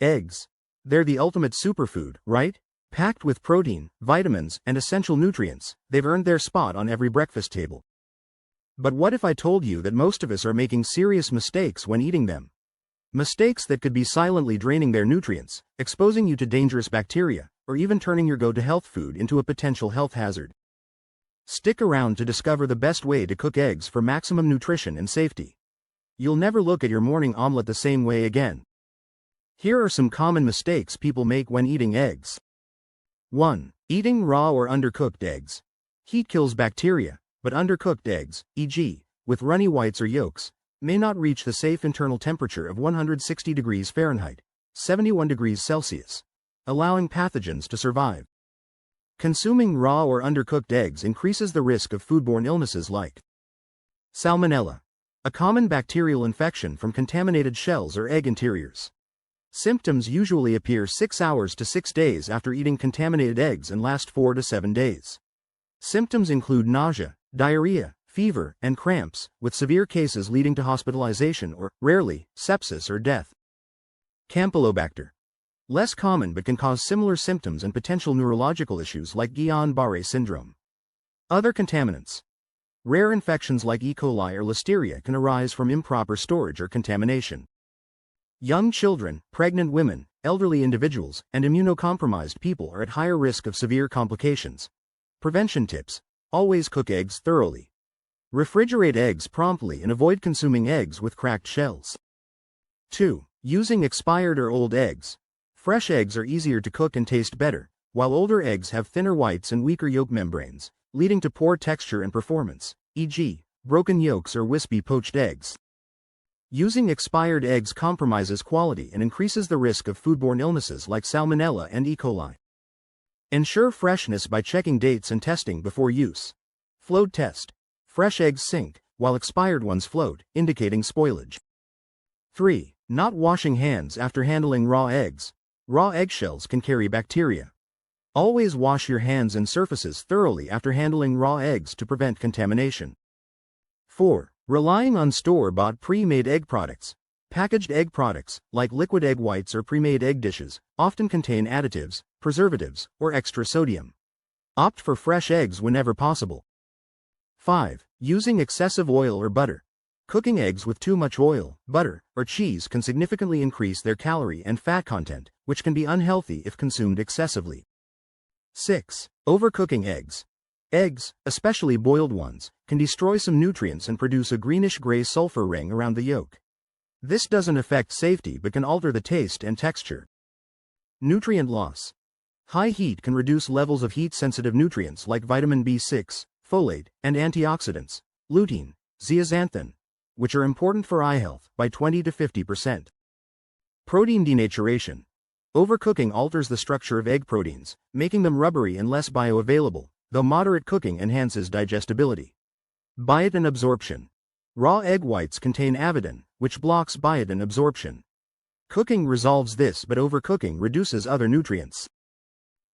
Eggs. They're the ultimate superfood, right? Packed with protein, vitamins, and essential nutrients, they've earned their spot on every breakfast table. But what if I told you that most of us are making serious mistakes when eating them? Mistakes that could be silently draining their nutrients, exposing you to dangerous bacteria, or even turning your go-to-health food into a potential health hazard. Stick around to discover the best way to cook eggs for maximum nutrition and safety. You'll never look at your morning omelet the same way again. Here are some common mistakes people make when eating eggs. 1. Eating raw or undercooked eggs. Heat kills bacteria, but undercooked eggs, e.g., with runny whites or yolks, may not reach the safe internal temperature of 160 degrees Fahrenheit, 71 degrees Celsius, allowing pathogens to survive. Consuming raw or undercooked eggs increases the risk of foodborne illnesses like Salmonella, a common bacterial infection from contaminated shells or egg interiors. Symptoms usually appear 6 hours to 6 days after eating contaminated eggs and last 4 to 7 days. Symptoms include nausea, diarrhea, fever, and cramps, with severe cases leading to hospitalization or, rarely, sepsis or death. Campylobacter. Less common but can cause similar symptoms and potential neurological issues like Guillain-Barré syndrome. Other contaminants. Rare infections like E. coli or Listeria can arise from improper storage or contamination. Young children, pregnant women, elderly individuals, and immunocompromised people are at higher risk of severe complications. Prevention tips. Always cook eggs thoroughly. Refrigerate eggs promptly and avoid consuming eggs with cracked shells. 2. Using expired or old eggs. Fresh eggs are easier to cook and taste better, while older eggs have thinner whites and weaker yolk membranes, leading to poor texture and performance, e.g., broken yolks or wispy poached eggs. Using expired eggs compromises quality and increases the risk of foodborne illnesses like Salmonella and E. coli. Ensure freshness by checking dates and testing before use. Float test. Fresh eggs sink, while expired ones float, indicating spoilage. 3. Not washing hands after handling raw eggs. Raw eggshells can carry bacteria. Always wash your hands and surfaces thoroughly after handling raw eggs to prevent contamination. 4. Relying on store-bought pre-made egg products. Packaged egg products, like liquid egg whites or pre-made egg dishes, often contain additives, preservatives, or extra sodium. Opt for fresh eggs whenever possible. 5. Using excessive oil or butter. Cooking eggs with too much oil, butter, or cheese can significantly increase their calorie and fat content, which can be unhealthy if consumed excessively. 6. Overcooking eggs. Eggs, especially boiled ones, can destroy some nutrients and produce a greenish-gray sulfur ring around the yolk. This doesn't affect safety but can alter the taste and texture. Nutrient loss. High heat can reduce levels of heat-sensitive nutrients like vitamin B6, folate, and antioxidants, lutein, zeaxanthin, which are important for eye health, by 20 to 50%. Protein denaturation. Overcooking alters the structure of egg proteins, making them rubbery and less bioavailable, though moderate cooking enhances digestibility. Biotin absorption. Raw egg whites contain avidin, which blocks biotin absorption. Cooking resolves this but overcooking reduces other nutrients.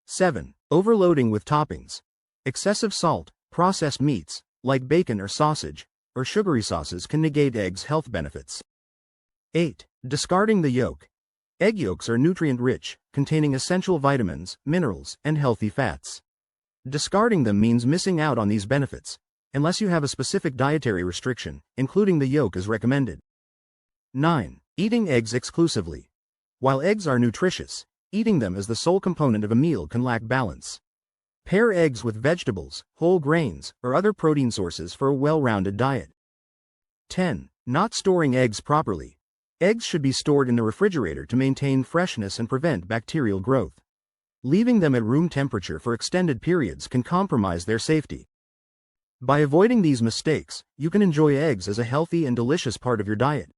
7. Overloading with toppings. Excessive salt, processed meats, like bacon or sausage, or sugary sauces can negate eggs' health benefits. 8. Discarding the yolk. Egg yolks are nutrient-rich, containing essential vitamins, minerals, and healthy fats. Discarding them means missing out on these benefits, unless you have a specific dietary restriction, including the yolk as recommended. 9. Eating eggs exclusively. While eggs are nutritious, eating them as the sole component of a meal can lack balance. Pair eggs with vegetables, whole grains, or other protein sources for a well-rounded diet. 10. Not storing eggs properly. Eggs should be stored in the refrigerator to maintain freshness and prevent bacterial growth. Leaving them at room temperature for extended periods can compromise their safety. By avoiding these mistakes, you can enjoy eggs as a healthy and delicious part of your diet.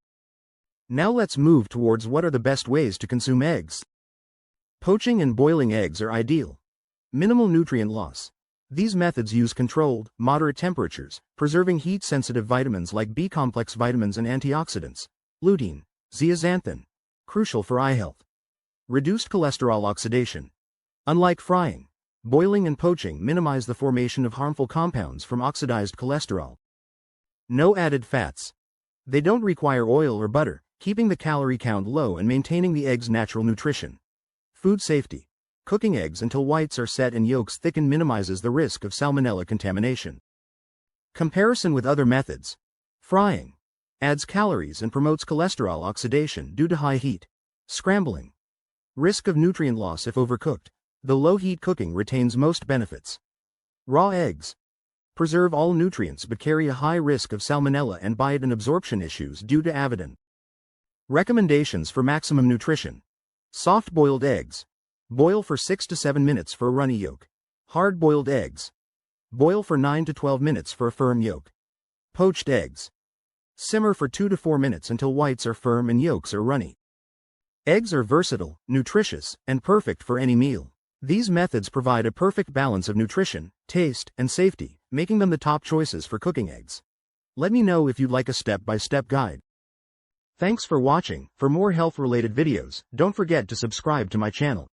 Now let's move towards what are the best ways to consume eggs. Poaching and boiling eggs are ideal. Minimal nutrient loss. These methods use controlled, moderate temperatures, preserving heat-sensitive vitamins like B-complex vitamins and antioxidants, lutein, zeaxanthin, crucial for eye health. Reduced cholesterol oxidation. Unlike frying, boiling and poaching minimize the formation of harmful compounds from oxidized cholesterol. No added fats. They don't require oil or butter, keeping the calorie count low and maintaining the egg's natural nutrition. Food safety. Cooking eggs until whites are set and yolks thicken minimizes the risk of salmonella contamination. Comparison with other methods. Frying adds calories and promotes cholesterol oxidation due to high heat. Scrambling. Risk of nutrient loss if overcooked, though low-heat cooking retains most benefits. Raw eggs preserve all nutrients but carry a high risk of salmonella and bite and absorption issues due to avidin. Recommendations for maximum nutrition. Soft-boiled eggs. Boil for 6 to 7 minutes for a runny yolk. Hard-boiled eggs. Boil for 9 to 12 minutes for a firm yolk. Poached eggs. Simmer for 2 to 4 minutes until whites are firm and yolks are runny. Eggs are versatile, nutritious, and perfect for any meal. These methods provide a perfect balance of nutrition, taste, and safety, making them the top choices for cooking eggs. Let me know if you'd like a step-by-step guide. Thanks for watching. For more health-related videos, don't forget to subscribe to my channel.